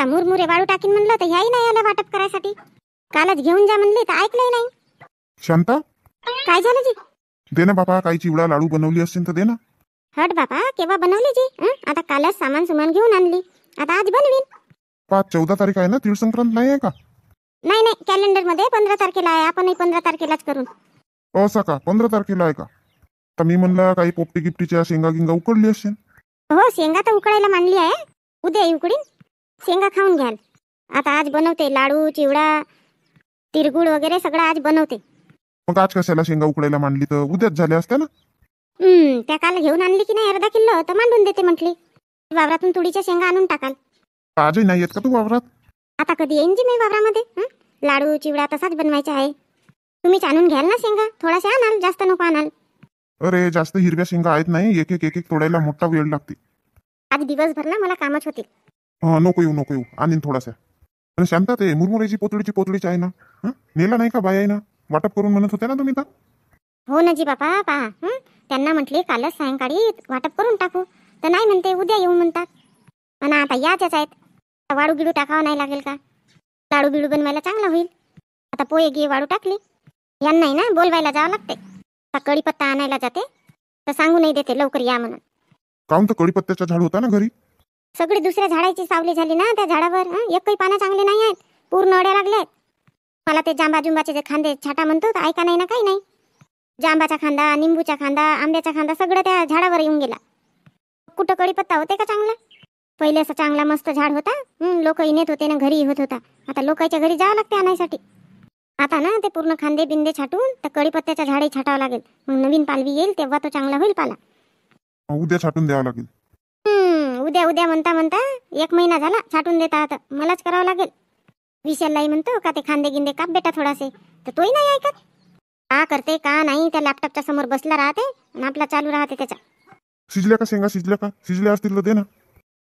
आता मुरमुरे वाळू टाकीन म्हणलं तर ह्याही नाही आल्या वाटप करायसाठी. कालच घेऊन जा म्हणले तर ऐकलंही नाही. शांता, काय झालं जी? दे ना बाबा, काही चिवडा लाडू बनवली असतील तर दे ना. हट बाबा, केव्हा बनवली जी? आता कालच सामान सुमान घेऊन आणली, आता आज बनवीन. 14 तारीख आहे ना, तीळ संक्रांत नाही आहे का? नाही नाही, कॅलेंडर मध्ये 15 तारखेला आहे. आपणही 15 तारखेलाच करून. असं का? 15 तारखेला आहे का? तर मी म्हणलं काही पोपटी गिफ्टीच्या शेंगा गिंगा उकडली असेल. हो, शेंगा तर उकडायला मांडली आहे, उद्या उकडीन. शेंगा खाऊन घ्याल. आता आज बनवते लाडू, चिवडा, तिरगुळ वगैरे सगळं आज बनवते. मग आज कशाला शेंगा उकडायला मांडली? तर उद्याच झाल्या असत्या ना. त्या काल घेऊन आणली की नाही अर्धा किलो, तर मांडून देते म्हटली. वावरातून तुळीच्या शेंगा आणून टाकाल. आजही नाही येत का तू वावरात? आता कधी येईन जी मी वावरामध्ये. लाडू चिवडा तसाच बनवायचा आहे. तुम्हीच आणून घ्याल ना शेंगा, थोडाशा आणाल, जास्त नको आणाल. अरे जास्त हिरव्या शेंगा आहेत नाही, एक एक तोडायला मोठा वेळ लागते. आज दिवसभर ना मला कामच होते. नको येऊ आणीन थोडासा. आणि शांता, ते मुरमुऱ्याची पोतळीची आहे ना, नेला नाही का बाया ना? वाटप करून म्हणत होत्या ना तुम्ही तर. हो ना जी बापा, पहा, त्यांना म्हटले कालच सायंकाळी वाटप करून टाकू, तर नाही म्हणते उद्या येऊ म्हणतात. आणि आता याच्याच आहेत. वाळू गिळू टाकावं नाही लागेल का? लाडू बिडू बनवायला चांगला होईल. आता पोहे घे वाळू टाकली, यांनाही ना बोलवायला जावं लागते. आता कढीपत्ता आणायला जाते तर सांगू नाही देते लवकर या म्हणून. काहून? तर कढीपत्त्याचा झाड होता ना घरी. सगळी दुसऱ्या झाडाची सावली झाली ना त्या झाडावर. एकही पानं चांगले नाही आहेत, पूर्ण अड्या लागल्या आहेत. मला ते जांबा जुंबाचे जे खांदे छाटा म्हणतो तर ऐका नाही ना, काही नाही. जांबाचा खांदा, निंबूचा खांदा, आंब्याचा खांदा सगळं त्या झाडावर येऊन गेला. कुठं कढीपत्ता होते का चांगला? पहिले असं चांगला मस्त झाड होता, लोक नेत होते ना, घरी होत होता. आता लोकांच्या घरी जावं लागते आणायसाठी. आता ना ते पूर्ण खांदे बिंदे छाटून तर कढीपत्त्याच्या झाडही छाटावं लागेल. मग नवीन पालवी येईल तेव्हा तो चांगला होईल पाला. उद्या छाटून द्यावं लागेल. उद्या म्हणता 1 महिना झाला छाटून देता. आता मलाच करावं लागेल. विशाललाही म्हणतो का ते खांदे गिंदे काप बेटा थोडासे, तर तोही नाही ऐकत. का करते का नाही, त्या लॅपटॉपच्या समोर बसला राहते आणि आपला चालू राहते त्याचा. शिजल्या का शेंगा? शिजल्या असतील तर दे ना.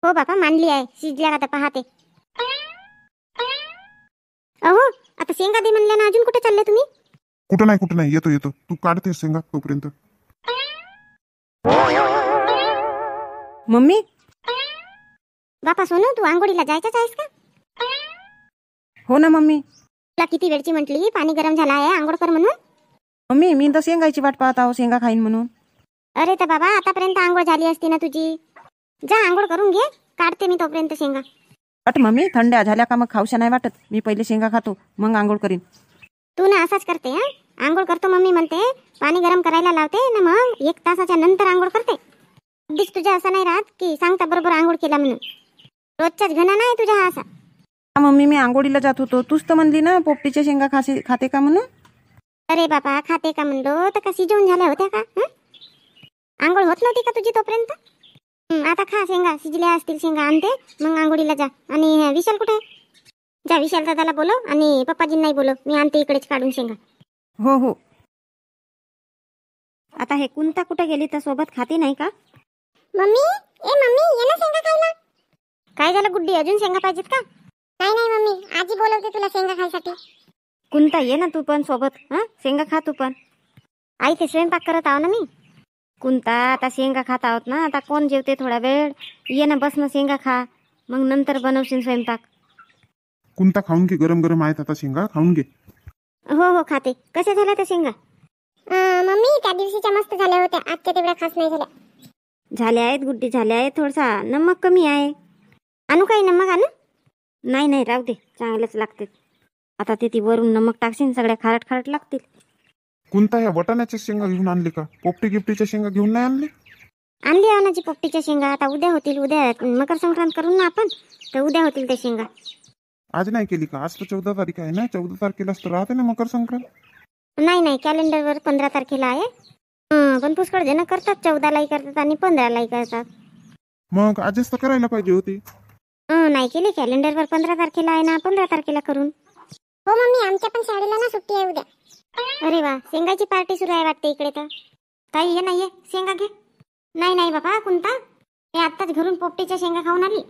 हो बापा, मांडली आहे. शिजल्या का तर पाहते. अहो, आता शेंगा दे म्हणल्या ना, अजून कुठे चालले तुम्ही? कुठं नाही, येतो. तू काढते शेंगा तोपर्यंत. मम्मी, बापा सोनू, तू आंघोळीला जायचंच आहेस का? हो ना मम्मी. तुला किती वेळची म्हटली पाणी गरम झाला आहे आंघोळ कर म्हणून. मम्मी, मी तर शेंगाची वाट पाहत आहो, शेंगा खाईन म्हणून. अरे तर बाबा, आतापर्यंत आंघोळ झाली असती ना तुझी. जा आंघोळ करून घे, काढते मी तोपर्यंत शेंगा. वाट मम्मी, थंड्या झाल्या का मग खाऊशा नाही वाटत. मी पहिले शेंगा खातो, मग आंघोळ करीन. तू ना असाच करते. आंघोळ करतो मम्मी म्हणते, पाणी गरम करायला लावते ना, मग 1 तासाच्या नंतर आंघोळ करते. अगदीच तुझ्या असं नाही राहत की सांगता बरोबर आंघोळ केला म्हणून. रोजच्याच घना नाही तुझ्या हा असा. मम्मी, मी आंघोळीला जात होतो, तूच तर म्हणली ना पोपटीच्या शेंगा खाते का म्हणून. अरे बाबा, खाते का म्हणलो तर का शिजवून झाल्या होत्या का? आंघोळ होत नव्हती का तुझी तोपर्यंत? आता खा शेंगा, शिजल्या असतील शेंगा. आणते मग आंघोळीला जा. आणि विशाल कुठे? जा विशाल दादाला बोलव आणि पप्पाजींनाही बोलव, मी आणते इकडेच काढून शेंगा. हो. आता हे कुंता कुठे गेली तर सोबत खाते नाही का? मम्मी, ये ना शेंगा खायला. काय झालं गुड्डी, अजून शेंगा पाहिजेत का? नाही मम्मी, आजी बोलवते तुला शेंगा खायसाठी. कुंता, ये ना तू पण सोबत. शेंगा खा तू पण. आई ते स्वयंपाक करत आहो ना मी. कुंता, आता शेंगा खात आहोत ना, आता कोण जेवते थोडा वेळ. ये ना, बस ना, शेंगा खा, मग नंतर बनवशील स्वयंपाक. कोणता खाऊन घे, गरम आहेत आता शेंगा, खाऊन घे. हो खाते. कशा झाल्या त्या शेंगा? मम्मी, त्या दिवशीच्या मस्त झाल्या होत्या, आजच्या तेवढ्या खास नाही झाल्या. झाल्या आहेत गुड्डी, झाल्या आहेत. थोडासा नमक कमी आहे. आणू काही नमक? आणू? नाही राहू दे, चांगलेच लागते. आता ते वरून नमक टाकशील, सगळ्या खारट लागतील. कोणता ह्या वटाण्याच्या शेंगा घेऊन आणली का? पोपटी गिफ्टीच्या शेंगा घेऊन नाही आणली? आणली आणाची पोपटीच्या शेंगा. आता उद्या होतील. उद्या मकर संक्रांत करून ना आपण, तर उद्या होतील त्या शेंगा. आज नाही केली का? आज तर 14 तारीख आहे ना, 14 तारखेलाच तर राहते ना मकर संक्रांत. नाही, कॅलेंडरवर 15 तारखेला आहे. पण पुष्कळ जण करतात, 14लाही करतात आणि 15लाही करतात. मग आजच तर करायला पाहिजे होती. नाही केली. कॅलेंडरवर 15 तारखेला आहे ना, 15 तारखेला करून. हो मम्मी, आमच्या पण शाळेला ना सुट्टी आहे उद्या. अरे वा, शेंगाची पार्टी सुरू आहे वाटते इकडे तर. ताई ये नाही, शेंगा घे. नाही बाबा कुंता, मी आत्ताच घरून पोपटीच्या शेंगा खाऊन आली.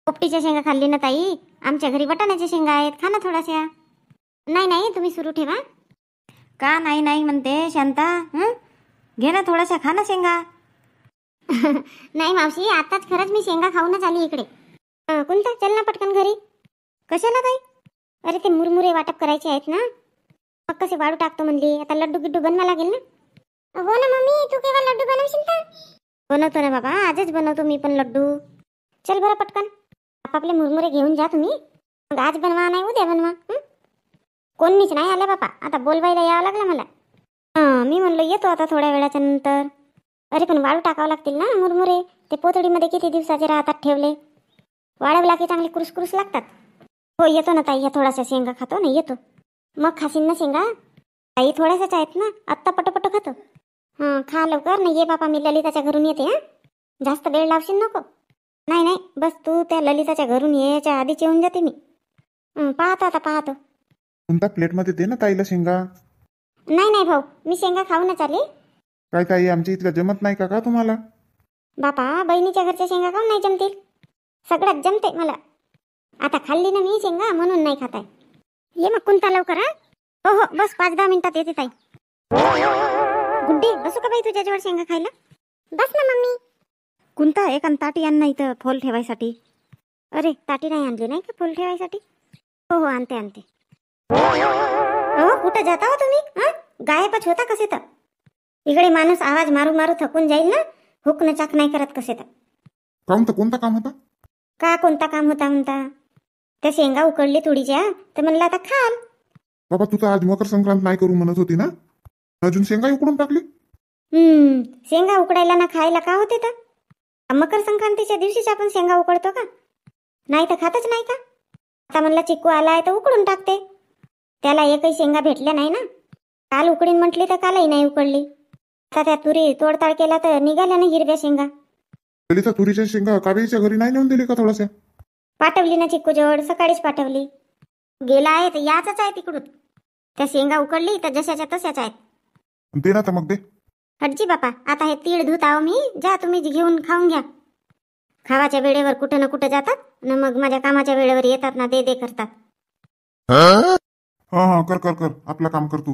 पोपटीच्या शेंगा खाल्ली ना ताई, आमच्या घरी वटाण्याच्या शेंगा आहेत, खा ना थोड्याशा. नाही तुम्ही सुरू ठेवा. का नाही म्हणते शांता? घे ना थोड्याशा, खा ना शेंगा. नाही मावशी, आताच खरंच मी शेंगा खाऊनच आली इकडे. कुंता, चल ना पटकन घरी. कशाला ताई? अरे ते मुरमुरे वाटप करायचे आहेत ना, मग कसे वाळू टाकतो म्हणली. आता लड्डू गिड्डू बनवा लागेल ना. हो ना मम्मी, तू केव्हा लड्डू बनवशील तर? बनवतो ना बाबा, आजच बनवतो मी पण लड्डू. चल बरं पटकन आपापले मुरमुरे घेऊन जा तुम्ही. मग आज बनवा नाही उद्या बनवा. कोणीच नाही आलं बापा, आता बोलवायला यावं लागलं मला. मी म्हणलं येतो आता थोड्या वेळाच्या नंतर. अरे पण वाळू टाकावं लागतील ना मुरमुरे, ते पोतडीमध्ये किती दिवसाचे राहतात ठेवले. वाळवला की चांगले कुरुस लागतात. हो येतो ना ताई, ह्या थोडासा शेंगा खातो ना, येतो. मग खाशील ना शेंगा? ताई थोड्याशाच आहेत ना, आत्ता पटपट खातो. खा लवकर ना, ये बापा मी ललिताच्या घरून येते. जास्त वेळ लावशील नको. नाही नाही, बस तू त्या ललिताच्या घरून यायच्या आधीच येऊन जाते मी. पाहतो आता पाहतो. कोणता प्लेटमध्ये दे ना ताईला शेंगा. नाही नाही भाऊ, मी शेंगा खाऊनच आली. काय ताई, आमच्या इथल्या जमत नाही का तुम्हाला? बापा बहिणीच्या घरच्या शेंगा खाऊन नाही जमतील? सगळ्यात जमते मला. आता खाल्ली ना मी शेंगा म्हणून नाही खाताय. ये मग कुंता लवकर. हो हो बस 5-10 मिनिटात येते ताई. गुड्डी बसू का बाई तुझ्याजवळ शेंगा खायला? बस ना मम्मी. कुंता एका ताटी आण ना इथं फोल ठेवायसाठी. अरे ताटी नाही आणली नाही का फोल ठेवायसाठी? हो हो आणते आणते. हो कुठं जाता हो तुम्ही? गायबच होता कसे तर. इकडे माणूस आवाज मारू मारू थकून जाईल ना, हुकणं चाक नाही करत कसे तर. काहून तर कोणता काम होता? का कोणता काम होता म्हणता? त्या शेंगा उकडली थोडीच्या, तर म्हणलं आता खाल. बाबा तू तर आज मकर संक्रांत नाही करू म्हणत होती ना, अजून शेंगा उकडून टाकली. शेंगा उकडायला ना खायला का होते तर? मकर संक्रांतीच्या दिवशीच आपण शेंगा उकडतो का? नाही तर खातच नाही का? आता म्हणलं चिक्कू आलाय तर उकडून टाकते. त्याला एकही शेंगा भेटल्या नाही ना. काल उकडीन म्हटली तर कालही नाही उकडली. आता त्या तुरी तोडताड केला तर निघाल्या ना हिरव्या शेंगा. ललिता तुरीच्या शेंगा कावेरीच्या घरी नाही नेऊन दिली का थोडासा? पाठवली ना चिक्कू जवळ, सकाळीच पाठवली. गेला आहे तर याच आहे तिकडून. त्या शेंगा उकडली तर जशाच्या तशाच आहेत. दे ना तर मग दे. हटजी बापा, आता हे तीळ धुत आहो मी. जा तुम्ही घेऊन खाऊन घ्या. खावाच्या वेळेवर कुठं ना कुठं जातात ना, मग माझ्या कामाच्या वेळेवर येतात ना, दे दे करतात. हा कर कर कर, आपलं काम कर तू.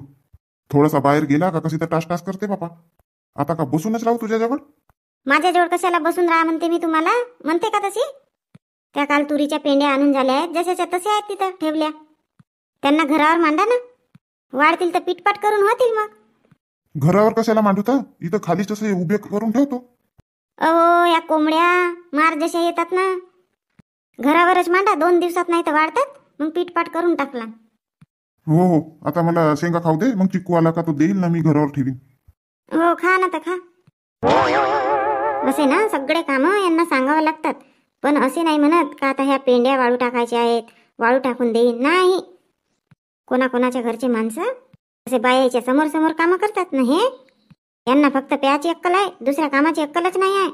थोडासा बाहेर गेला का कशी तर टास करते बापा. आता का बसूनच राहू तुझ्याजवळ? माझ्याजवळ कशाला बसून राहा म्हणते मी तुम्हाला? म्हणते का तशी? त्या काल तुरीच्या पेंड्या आणून झाल्या आहेत, जशाच्या तसे आहेत तिथं ठेवल्या. त्यांना घरावर मांडा ना, वाढतील तर पीठपाट करून होतील. मग घरावर कशाला मांडूता, इथं खालीच तसे उभे करून ठेवतो. अहो या कोंबड्या मार जशा येतात ना, घरावरच मांडा. 2 दिवसात नाही तर वाढतात. मग पीठपाट करून टाकला. हो हो, आता मला शेंगा खाऊ दे, मग चिक्कू आला का तो देईल ना, मी घरावर ठेवीन. हो खा ना तर खा. असे ना सगळे कामं यांना सांगावं लागतात. पण असे नाही म्हणत का आता ह्या पेंड्या वाळू टाकायच्या आहेत, वाळू टाकून देईन. नाही, कोणाकोणाच्या घरचे माणसं असे बायाच्या समोर समोर कामं करतात ना. हे यांना फक्त प्याची अक्कल आहे, दुसऱ्या कामाची अक्कलच नाही आहे.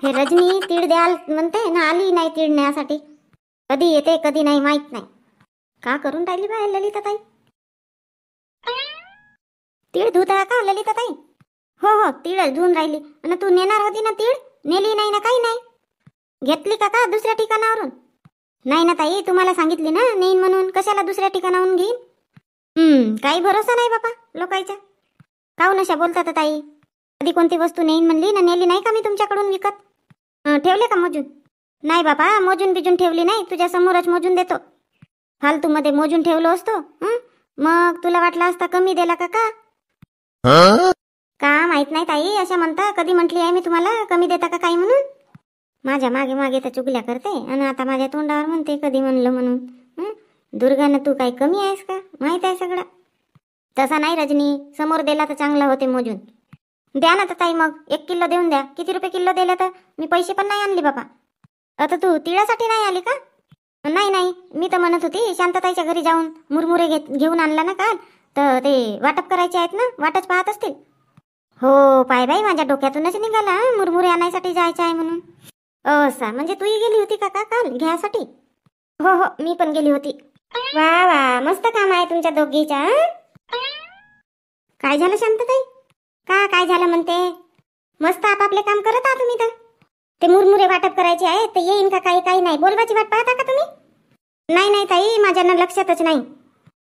हे रजनी तीळ द्याल म्हणते ना, आली नाही तीळ न्यासाठी. कधी येते कधी नाही माहित नाही. का करून राहिली बाय ललिता ताई? तीळ धुता का ललिता ताई? हो हो तीळ धुवून राहिली. आणि तू नेणार होती ना तीळ, नेली नाही ना? काही नाही घेतली का दुसऱ्या ठिकाणावरून? नाही ना ताई, तुम्हाला सांगितली ना नेईन म्हणून, कशाला दुसऱ्या ठिकाणाहून घेईन? काही भरोसा नाही बापा लोकांचा. काहून अशा बोलतात ताई? कधी कोणती वस्तू नेईन म्हणली ना, नेली नाही का मी तुमच्याकडून विकत? ठेवले का मोजून? नाही बापा, मोजून बिजून ठेवली नाही, तुझ्या समोरच मोजून देतो. फालतू मध्ये मोजून ठेवलो असतो मग तुला वाटलं असता कमी दिला का? का माहित नाही ताई, अशा म्हणता. कधी म्हटली आहे मी तुम्हाला कमी देता का काही म्हणून? माझ्या मागे मागे तर चुगल्या करते आणि आता माझ्या तोंडावर म्हणते कधी म्हणलं म्हणून. दुर्गानं तू काही कमी आहेस का? माहित आहे सगळं. तसा नाही रजनी, समोर दिला तर चांगलं होते मोजून. द्या ना तर ताई, मग 1 किलो देऊन द्या. किती रुपये किलो दिले तर? मी पैसे पण नाही आणले बाबा. आता तू तिळासाठी नाही आली का? नाही नाही, मी तर म्हणत होती शांतताईच्या घरी जाऊन मुरमुरे घेऊन आणला ना काल, तर ते वाटप करायचे आहेत ना, वाटच पाहत असतील. हो पाय बाई, माझ्या डोक्यातूनच निघाला मुरमुरे आणायसाठी जायचं आहे म्हणून. असा म्हणजे तूही गेली होती का काल घ्यासाठी? हो हो मी पण गेली होती. वा वा, मस्त काम आहे तुमच्या दोघीच्या. काय झालं शांतताई? का काय झालं म्हणते? मस्त आपापले काम करत आहात तुम्ही तर. ते मुरमुरे वाटप करायचे आहे तर येईन का काही? काही नाही, बोलवाची वाट पाहता का तुम्ही? नाही नाही ताई, माझ्या लक्षातच नाही.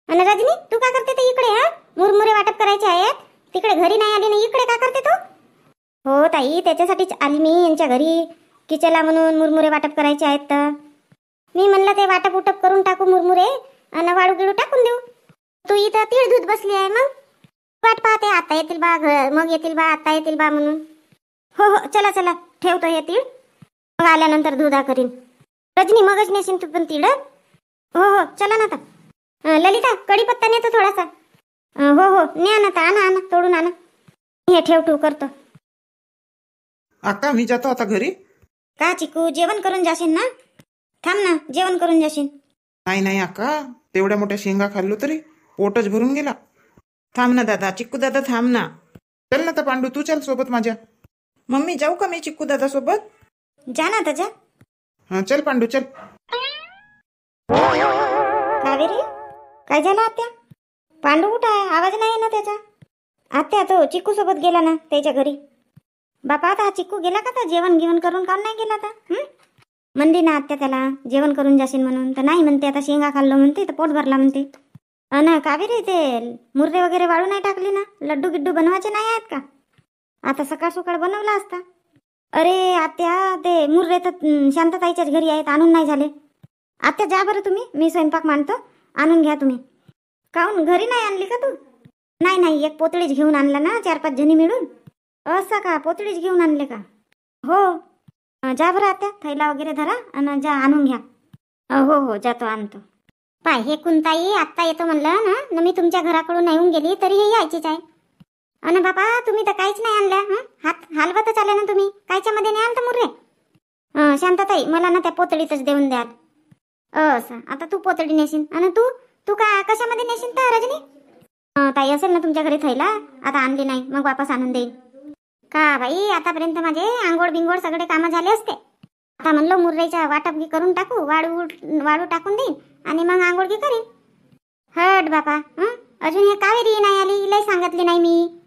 आणि रजनी तू का करते ते इकडे? मुरमुरे वाटप करायचे आहेत, तिकडे घरी नाही आली नाही, इकडे का करते तू? हो ताई, त्याच्यासाठीच आली मी यांच्या घरी, की चला म्हणून मुरमुरे वाटप करायचे आहेत तर. मी म्हणलं ते वाटप उटप करून टाकू मुरमुरे आणि वाळू गिळू टाकून देऊ. तू इथं तीळ दूध बसली आहे, मग वाट पाहते आता येतील बा, मग येतील बा, आता येतील बा म्हणून. हो हो, चला चला, ठेवतो हे तीळ, मग आल्यानंतर दुधा करीन. रजनी मगच नेशीन तू पण तीळ. हो हो, चला ना आता. ललिता, कढीपत्ता नेतो थोडासा. हो हो, न्या ना, आणा आणा, तोडून आणा. हे ठेव करतो. अक्का मी जातो आता घरी. का चिकू, जेवण करून जाशील ना? थांब ना, जेवण करून जाशील. नाही नाही अक्का, तेवढ्या मोठ्या शेंगा खाल्लो तरी पोटच भरून गेला. थांब ना दादा, चिक्कू दादा थांब ना. चल ना तर पांडू, तू चल सोबत माझ्या. मम्मी जाऊ का मी चिक्कू दादा सोबत? जा ना आता, जा. हा चल पांडू चल. कावेरी, काय झालं आत्या? पांडू कुठं आहे? आवाज नाही ना त्याचा. आत्या तो चिक्कू सोबत गेला ना त्याच्या घरी. बापा, आता हा चिक्कू गेला का? तर जेवण घेऊन करून काऊन नाही गेला आता? म्हणली ना आत्या त्याला जेवण करून जाशील म्हणून, तर नाही म्हणते. आता शेंगा खाल्लो म्हणते तर पोट भरला म्हणते. ना कावेरी, ते मुर्रे वगैरे वाळू नाही टाकली ना? लड्डू गिड्डू बनवायचे नाही आहेत का? आता सकाळ सकाळ बनवला असता. अरे आत्या, ते मुर्रे तर शांतताईच्याच घरी आहेत, आणून नाही झाले. आत्या जा बरं तुम्ही, मी स्वयंपाक मांडतो, आणून घ्या तुम्ही. काहून घरी नाही आणली का तू? नाही नाही, एक पोतळीच घेऊन आणला ना, 4-5 जणी मिळून. असं का, पोतळीच घेऊन आणले का? हो. जा बरं आत्या, थैला वगैरे धरा आणि जा आणून घ्या. हो हो, जातो, आणतो. पाय, हे कुंताई आत्ता येतो म्हणलं ना, मी तुमच्या घराकडून येऊन गेली तरी हे यायचीच आहे. अन बाबा, तुम्ही तर काहीच नाही आणल्या. हात हलवतच आले ना तुम्ही. कायच्या मध्ये नाही आणता मुर्रे? शांतताई, मला ना त्या पोतळीतच देऊन द्याल. असं, आता तू पोतळी नेशील आणि तू का कशामध्ये नेशील तर रजनी? ताई असेल ना तुमच्या घरी थैला, आता आणली नाही, मग वापस आणून देईल. का बाई, आतापर्यंत माझे आंघोळ बिंगोळ सगळे कामं झाले असते. आता म्हणलो मुर्रेच्या वाटप करून टाकू, वाळू टाकून देईन आणि मग आंघोळ करीन. हट बापा, अजून हे कावेरी नाही आली, लय सांगितली नाही मी.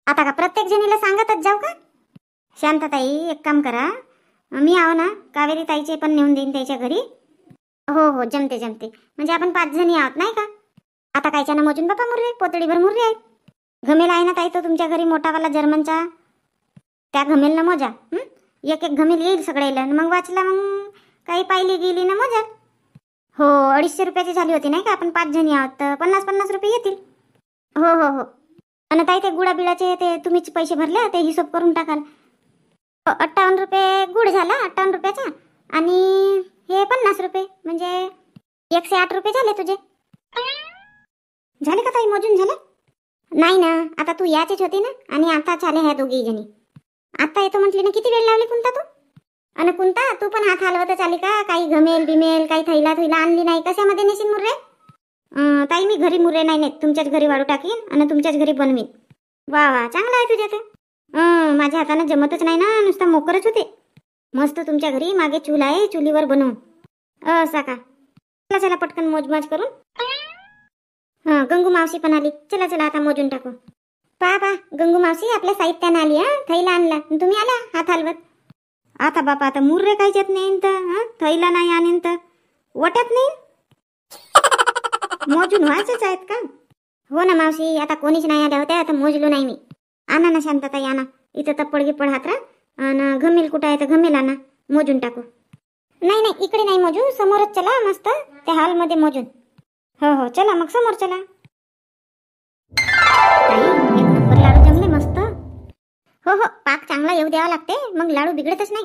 आता का प्रत्येक जणीला सांगतच जाऊ का? शांतताई, एक काम करा, मी आहो ना, कावेरी ताईचे पण नेऊन देईन त्याच्या घरी. हो हो, जमते, म्हणजे आपण 5 जणी आहोत नाही का? आता कायच्या ना मोजून बापा मुर्रे, पोतळीभर मुर्रे आहेत. घमेल आहे ना ताई तो तुमच्या घरी मोठावाला जर्मनचा, त्या घमेलनं मोजा. एक घमेल येईल सगळ्याला, मग वाचला, मग काही पाहिली गेली ना मोजा. हो, 250 रुपयाची झाली होती नाही का? आपण 5 जणी आहोत तर 50-50 रुपये येतील. हो हो हो. आणि ताई ते गुळाबिळाचे ते तुम्हीच पैसे भरले, ते हिशोब करून टाकाल. 58 रुपये गुळ झाला, 58 रुपयाचा, आणि हे 50 रुपये, म्हणजे 108 रुपये झाले तुझे. झाले का ताई, मोजून झाले? नाही ना, आता तू याचीच होती ना, आणि आता झाले ह्या दोघी जणी. आता येतो म्हटली ना, किती वेळ लावली कुंता तू? आणि कुंता, तू पण हात हलवतच आली का? काही घमेल बिमेल, काही थैला आणली नाही, कशामध्ये नेशील मुर्रे? ताई, मी घरी मुर्रे नाही नेत, तुमच्याच घरी वाळू टाकीन आणि तुमच्याच घरी बनवीन. वा वा, चांगला आहे तुझ्या ते. माझ्या हाताने जमतच नाही ना, नुसता मोकरच होते. मस्त तुमच्या घरी मागे चूल आहे, चुलीवर बनवून. असा का? चला पटकन मोजमाज करून. गंगू मावशी पण आली. चला आता मोजून टाकू. पा गंगू मावशी आपल्या साहित्यानं आली. थैला आणला, तुम्ही आला हात हलवत. आता बापा, आता मुर्रे कायच्यात नाही तर थैला नाही आणीन तर वटत नाही. मोजून व्हायचेच आहेत का? हो ना मावशी, आता कोणीच नाही आल्या होत्या, आता मोजलो नाही मी. आणा ना शांतताई, आणा इथं तप्पड गिप्पड हातरा. आणि घमेल कुठं आहे तर घमेल आणा, मोजून टाकू. नाही, इकडे नाही मोजू, समोरच चला, मस्त त्या हॉलमध्ये मोजून. हो चला मग, समोर चला. एक नंबर लाडू जमले मस्त. हो पाक चांगला येऊ द्यावा लागते, मग लाडू बिघडतच नाही.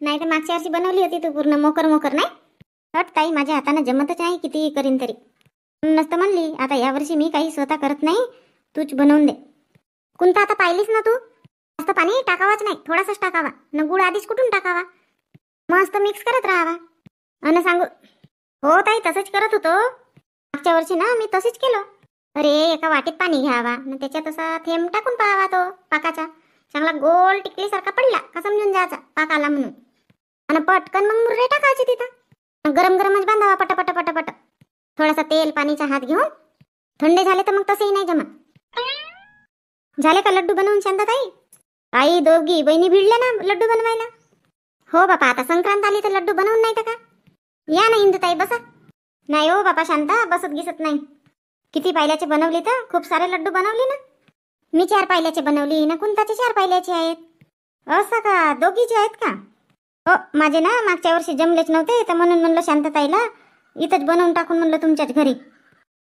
नाही तर मागच्या वर्षी बनवली होती तू पूर्ण मोकर नाही. हट ताई, माझ्या हाताने जमतच नाही, किती करीन तरी. नसतं म्हणली, आता यावर्षी मी काही स्वतः करत नाही, तूच बनवून दे. कोणता आता पाहिलीस ना तू, जास्त पाणी टाकावाच नाही, थोडासाच टाकावा न. गुळ आधीच कुठून टाकावा, मस्त मिक्स करत राहावा. अन सांगू, हो ताई, तसंच करत होतो मागच्या वर्षी ना, मी तसेच केलं. अरे, एका वाटीत पाणी घ्यावा न त्याच्यात असा थेंब टाकून पाहावा, तो पाकाचा चांगला गोल टिकलीसारखा पडला का समजून जायचा पाक आला म्हणून. आणि पटकन मग मुर्रे टाकायचे तिथं, गरमच बांधावा पट. थोडासा तेल पाणीचा हात घेऊन, थंडे झाले तर मग तसेही नाही जमत. झाले का लड्डू बनवून शांतताई? आई दोघी बहिणी भिडल्या ना लड्डू बनवायला. हो बापा, आता संक्रांत आली तर लड्डू बनवून नाही तर का? या ना इंदुताई, बसा. नाही हो बापा शांता, बसत गिसत नाही. किती पायल्याचे बनवले तर? खूप सारे लड्डू बनवले ना मी. 4 पायल्याचे बनवली ना, कुंताचे 4 पायल्याचे आहेत. असं का, दोघीचे आहेत का? हो माझे ना मागच्या वर्षी जमलेच नव्हते, तर म्हणून म्हणलं शांतताईला इथंच बनवून टाकून म्हणलं तुमच्याच घरी.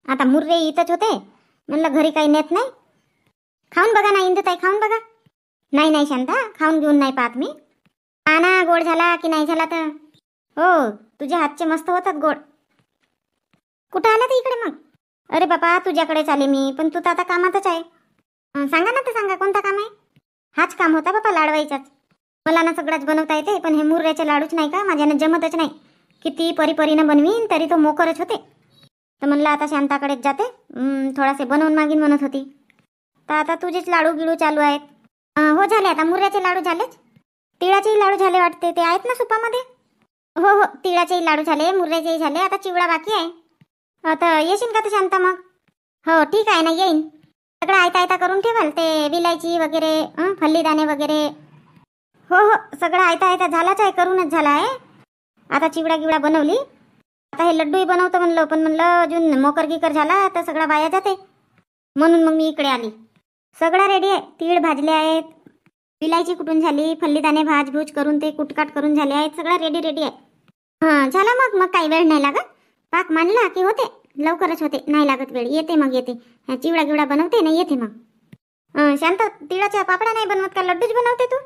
आता मुर्रे इथंच होते, म्हणलं घरी काही नेत नाही. खाऊन बघा ना इंदुताई, खाऊन बघा. नाही नाही शांता, खाऊन घेऊन नाही पाहत मी. पाना गोड झाला की नाही झाला तर. हो तुझ्या हातचे मस्त होतात गोड. कुठं आला तर इकडे मग? अरे बापा तुझ्याकडेच आले मी, पण तू तर आता कामातच आहे. सांगा ना तर सांगा, कोणता काम आहे? हाच काम होता बापा लाडवायचाच. मला ना सगळंच बनवता येते, पण हे मुर्ऱ्याचे लाडूच नाही का माझ्यानं जमतच नाही. किती परीपरीनं बनवीन तरी तो मोकरच होते. तर म्हणलं आता शांताकडेच जाते, थोडासे बनवून मागीन म्हणत होती. तर आता तुझेच लाडू गिडू चालू आहेत. हो झाले आता, मुर्ऱ्याचे लाडू झालेच. तिळाचेही लाडू झाले वाटते, ते आहेत ना सुपामध्ये. हो हो तिळाचेही लाडू झाले, मुर्ऱ्याचेही झाले, आता चिवडा बाकी आहे. आता येशील का तर शांता मग? हो ठीक आहे ना, येईन. सगळं आयता आयता करून ठेवाल, ते विलायची वगैरे फल्लीदाणे वगैरे. हो हो सगळं आयता आयता झालाच आहे, करूनच झाला आहे. आता चिवडा गिवडा बनवली, आता हे लड्डूही बनवतो म्हणलं, पण म्हणलं अजून मोकर गिकर झाला तर सगळा वाया जाते, म्हणून मग मी इकडे आली. सगळा रेडी आहे, तीळ भाजले आहेत, विलायची कुटून झाली, फल्लीदाणे भाजभूज करून ते कुटकाट करून झाले आहेत, सगळं रेडी रेडी आहे. हां झाला मग काही वेळ नाही लागत. पाक मांडला की होते, लवकरच होते, नाही लागत वेळ. येते मग येते, चिवडा गिवडा बनवते ना, येते मग. शांत तिळाच्या पापड्या नाही बनवत का? लड्डूच बनवते तू?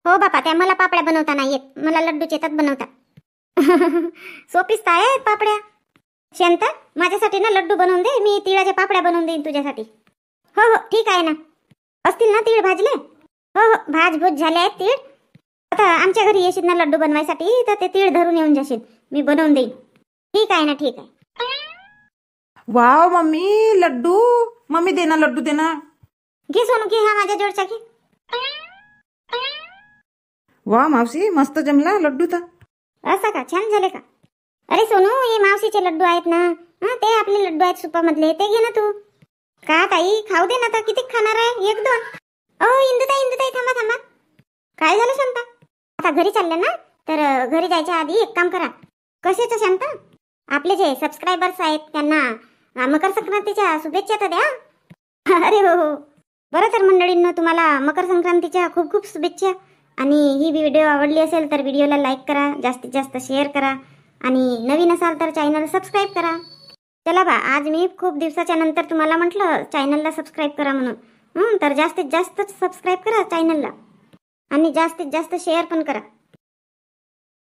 हो बापा त्या मला पापड्या बनवता नाही येत, मला लड्डूच येतात बनवता. सोपीच तर आहेत पापड्या. शांत माझ्यासाठी ना लड्डू बनवून दे, मी तिळाच्या पापड्या बनवून देईन तुझ्यासाठी. हो हो ठीक आहे ना. असतील ना तीळ भाजले? हो हो भाजभूज झाले आहेत तीळ. आता आमच्या घरी येशील ना लड्डू बनवायसाठी, तर ते तीळ धरून येऊन जाशील, मी बनवून देईन. ठीक आहे ना, ठीक आहे. वाव मम्मी लड्डू, मम्मी दे ना लड्डू दे ना. घे सोनू घे, हा माझ्या जोडचा घे. वा मावशी मस्त जमला लड्डू तर. असं का? छान झाले का? अरे सोनू हे मावशीचे लड्डू आहेत ना, ते आपले लड्डू आहेत सुपामधले, ते घे ना तू. का ताई खाऊ दे ना, तर किती खाणार आहे? एक दोन. इंदुताई इंदुताई थांबा थांबा. काय झालं शांता? आता घरी चालले ना, तर घरी जायच्या आधी एक काम करा. कशाचं शांता? आपले जे सबस्क्रायबर्स आहेत त्यांना मकर संक्रांतीच्या शुभेच्छा तर द्या. अरे हो हो बरं, तर मंडळींनो तुम्हाला मकर संक्रांतीच्या खूप खूप शुभेच्छा. आणि ही व्हिडिओ आवडली असेल तर व्हिडिओला लाईक करा, जास्तीत जास्त शेअर करा, आणि नवीन असाल तर चॅनल सबस्क्राईब करा. चला बा, आज मी खूप दिवसाच्या नंतर तुम्हाला म्हटलं चॅनलला सबस्क्राईब करा म्हणून. तर जास्तीत जास्त सबस्क्राईब करा चॅनलला, आणि जास्तीत जास्त शेअर पण करा.